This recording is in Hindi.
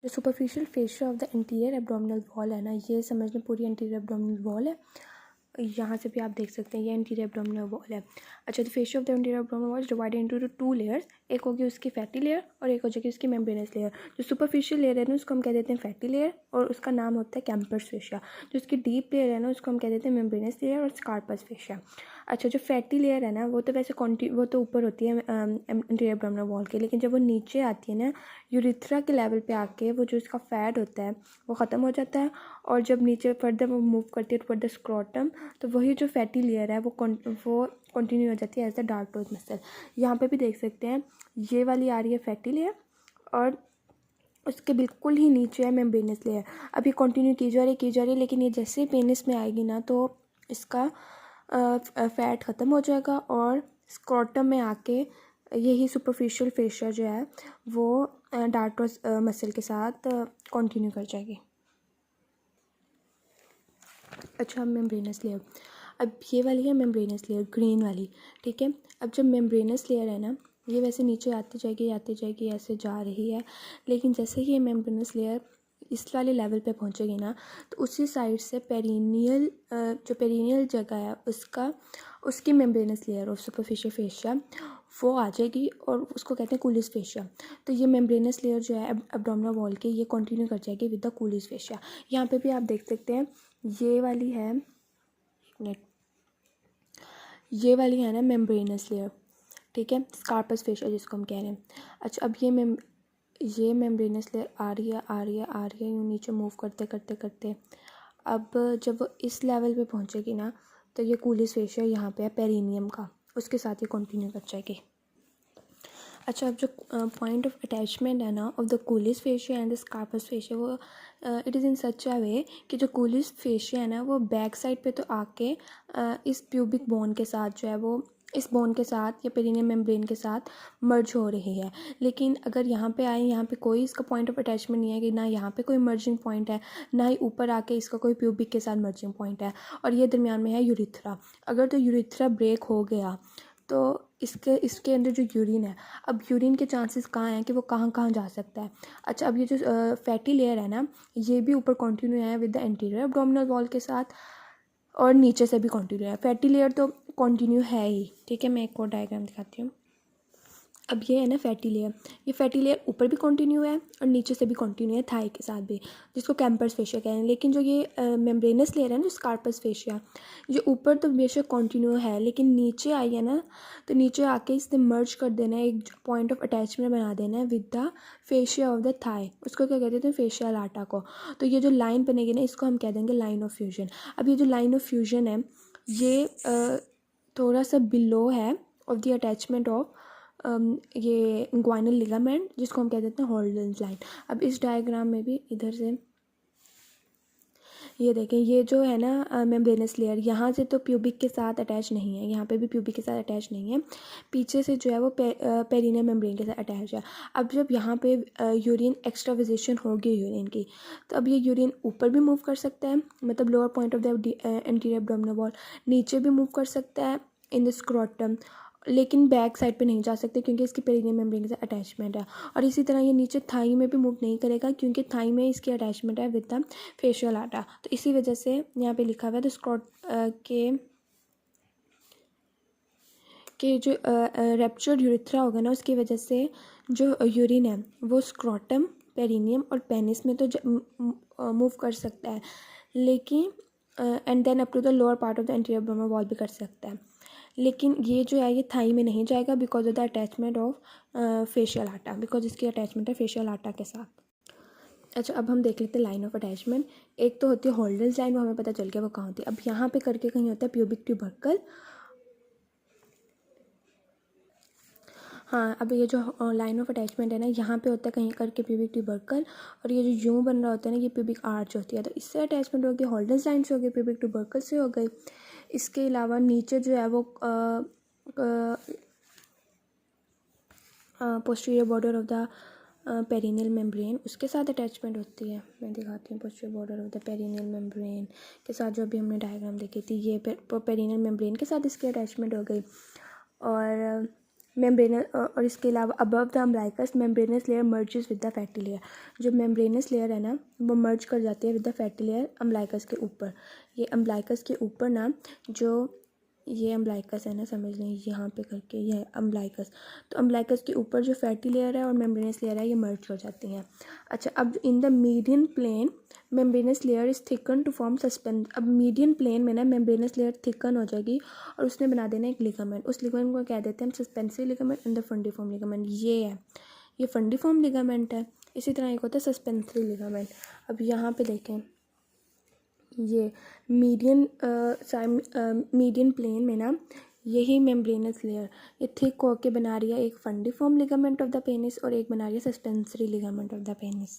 जो superficial fascia of the interior abdominal wall है ना, ये समझने पूरी इंटीरियर एब्डोमिनल वॉल है। यहाँ से भी आप देख सकते हैं ये इंटीरियर एब्डोमिनल वॉल है। अच्छा, तो fascia of the interior abdominal wall divided into 2 layers. एक होगी उसकी फैटी लेयर और एक हो जाएगी उसकी मेम्ब्रेनस लेयर। जो सुपरफिशियल लेयर है ना उसको हम कह देते हैं फैटी लेयर और उसका नाम होता है कैम्पर्स फेशिया। जो उसकी डीप लेयर है ना उसको हम कह देते हैं मेम्ब्रेनस लेयर और स्कार्पस फेशिया। अच्छा, जो फैटी लेयर है ना वो तो वैसे वो तो ऊपर होती है इंटीरियर एब्डोमिनल वॉल के, लेकिन जब वो नीचे आती है ना यूरिथ्रा के लेवल पे आके वो जो इसका फैट होता है वो ख़त्म हो जाता है, और जब नीचे फर्दर वो मूव करती है टुवर्ड द स्क्रोटम तो वही जो फैटी लेयर है वो कंटिन्यू हो जाती है as the dartos muscle. यहाँ पे भी देख सकते हैं ये वाली आ रही है फैटी लेयर और उसके बिल्कुल ही नीचे है मेम्ब्रेनस लेयर। अभी कंटिन्यू की जा रही है, लेकिन ये जैसे ही पेनिस में आएगी ना तो इसका फैट ख़त्म हो जाएगा और स्क्रोटम में आके यही सुपरफिशियल फेशिया जो है वो डार्क टोज मसल के साथ कंटिन्यू कर जाएगी। अच्छा, मेम्ब्रेनस लेयर, अब ये वाली है मेम्ब्रेनस लेयर ग्रीन वाली, ठीक है। अब जब मेम्ब्रेनस लेयर है ना ये वैसे नीचे आती जाएगी ऐसे जा रही है, लेकिन जैसे ही ये मेम्ब्रेनस लेयर इस वाले लेवल पे पहुंचेगी ना तो उसी साइड से पेरिनियल जो पेरिनियल जगह है उसकी membranes layer of superficial fascia वो आ जाएगी और उसको कहते हैं कूलिस फेशिया। तो ये मेम्ब्रेनस लेयर जो है एब्डोमिनल वॉल के ये कंटिन्यू कर जाएगी विद द कूलिस फेशिया। यहाँ पे भी आप देख सकते हैं ये वाली है ना मेम्ब्रेनस लेयर, ठीक है, स्कार्पस फेशिया जिसको हम कह रहे हैं। अच्छा, अब ये मेम्ब्रेनस लेयर आ रही है यूँ नीचे मूव करते अब जब वो इस लेवल पे पहुंचेगी ना तो ये कूलिस फेशिया यहाँ पे है पेरिनियम का, उसके साथ ही कंटिन्यू कर जाएगी। अच्छा, अब जो पॉइंट ऑफ अटैचमेंट है ना of the Colles fascia and the Scarpa's fascia वो it is in such a way कि जो कूलिस फेशिया है ना वो बैक साइड पे तो आके इस प्यूबिक बोन के साथ जो है वो इस बोन के साथ या पेरिनियम मेम्ब्रेन के साथ मर्ज हो रही है, लेकिन अगर यहाँ पे आए यहाँ पे कोई इसका पॉइंट ऑफ अटैचमेंट नहीं है कि ना यहाँ पे कोई मर्जिंग पॉइंट है ना ही ऊपर आके इसका कोई प्यूबिक के साथ मर्जिंग पॉइंट है, और ये दरमियान में है यूरिथ्रा। अगर तो यूरिथ्रा ब्रेक हो गया तो इसके अंदर जो यूरिन है, अब यूरिन के चांसेस कहाँ हैं कि वो कहाँ जा सकता है। अच्छा, अब ये जो फैटी लेयर है ना ये भी ऊपर कंटिन्यू है with the interior abdominal wall के साथ और नीचे से भी कंटिन्यू है। फैटी लेयर तो कंटिन्यू है ही, ठीक है। मैं एक और डायग्राम दिखाती हूँ। अब ये है ना फैटी लेयर, ये फैटी लेयर ऊपर भी कंटिन्यू है और नीचे से भी कंटिन्यू है थाई के साथ भी, जिसको कैम्पर्स फेशिया कह रहे हैं। लेकिन जो ये मेम्ब्रेनस लेयर है ना स्कार्पस फेशिया, जो ऊपर तो बेशक कंटिन्यू है लेकिन नीचे आई है ना तो नीचे आके इसने मर्ज कर देना है, एक पॉइंट ऑफ अटैचमेंट बना देना है with the fascia of the thigh, उसको क्या कहते हैं फेशियल आटा को। तो ये जो लाइन बनेगी ना इसको हम कह देंगे लाइन ऑफ फ्यूजन। अब ये जो लाइन ऑफ फ्यूजन है ये थोड़ा सा बिलो है ऑफ द अटैचमेंट ऑफ ये इंग्वाइनल लिगामेंट जिसको हम कह देते हैं हॉल्डेन्स लाइन। अब इस डायग्राम में भी इधर से ये देखें, ये जो है ना मेम्ब्रेनस लेयर यहाँ से तो प्यूबिक के साथ अटैच नहीं है, यहाँ पे भी प्यूबिक के साथ अटैच नहीं है, पीछे से जो है वो पेरिनियम मेम्ब्रेन के साथ अटैच है। अब जब यहाँ पे यूरिन एक्स्ट्राविजेशन होगी यूरिन की तो अब ये यूरिन ऊपर भी मूव कर सकता है, मतलब lower point of the anterior abdominal wall, नीचे भी मूव कर सकता है इन द स्क्रोटम, लेकिन बैक साइड पे नहीं जा सकते क्योंकि इसकी पेरिनियम मेम्ब्रेन के साथ अटैचमेंट है। और इसी तरह ये नीचे थाई में भी मूव नहीं करेगा क्योंकि थाई में इसकी अटैचमेंट है विद द फेशियल आटा। तो इसी वजह से यहाँ पे लिखा हुआ है तो के जो रेप्चर्ड यूरिथ्रा होगा ना उसकी वजह से जो यूरिन है वो स्क्रोटम, पेरिनियम और पेनिस में तो मूव कर सकता है, लेकिन and then up to the lower part of the anterior abdominal wall भी कर सकता है, लेकिन ये जो है ये थाई में नहीं जाएगा because of the attachment of facial आटा, बिकॉज इसकी अटैचमेंट है फेशियल आटा के साथ। अच्छा, अब हम देख लेते हैं लाइन ऑफ अटैचमेंट। एक तो होती है हॉल्डेन्स लाइन, वो हमें पता चल गया वो कहाँ होती है। अब यहाँ पे करके कहीं होता है प्यूबिक ट्यूबरकल। हाँ, अब ये जो लाइन ऑफ अटैचमेंट है ना यहाँ पे होता है कहीं करके प्यूबिक ट्यूबरकल, और ये जो यूँ बन रहा होता है ना ये प्यूबिक आर्च होती है, तो इससे अटैचमेंट होगी हॉल्डेन्स लाइन से हो गई, प्यूबिक ट्यूबरकल से हो गई। इसके अलावा नीचे जो है वो posterior border of the perineal membrane उसके साथ अटैचमेंट होती है। मैं दिखाती हूँ posterior border of the perineal membrane के साथ जो अभी हमने डायग्राम देखी थी, ये पेरिनियल मेम्ब्रेन के साथ इसकी अटैचमेंट हो गई। और मेम्ब्रेनस और इसके अलावा above the umbilicus membranes layer merges with the fatty layer. जो मेम्ब्रेनस लेयर है ना वो मर्ज कर जाती है with the fatty layer umbilicus के ऊपर। ये अम्बिलिकस के ऊपर ना जो ये अम्बिलिकस है ना, समझ लें यहाँ पे करके ये है अम्बिलिकस। तो अम्बिलिकस के ऊपर जो फैटी लेयर है और मेम्ब्रेनस लेयर है ये मर्ज हो जाती हैं। अच्छा, अब in the median plane membranous layer is thicken to form suspend. अब मीडियन प्लेन में ना मेम्ब्रेनस लेयर थिकन हो जाएगी और उसने बना देना एक लिगामेंट। उस लिगामेंट को कह देते हैं हम suspensory ligament and the fundiform ligament. ये है, ये फंडिफॉर्म लिगामेंट है। इसी तरह एक होता है सस्पेंसरी लिगामेंट। अब यहाँ पे देखें, ये मीडियन प्लेन में ना यही मेम्ब्रेनस लेयर ये थिक होके बना रही है एक फंडिफॉर्म लिगामेंट ऑफ द पेनिस और एक बना रही है suspensory ligament of the penis.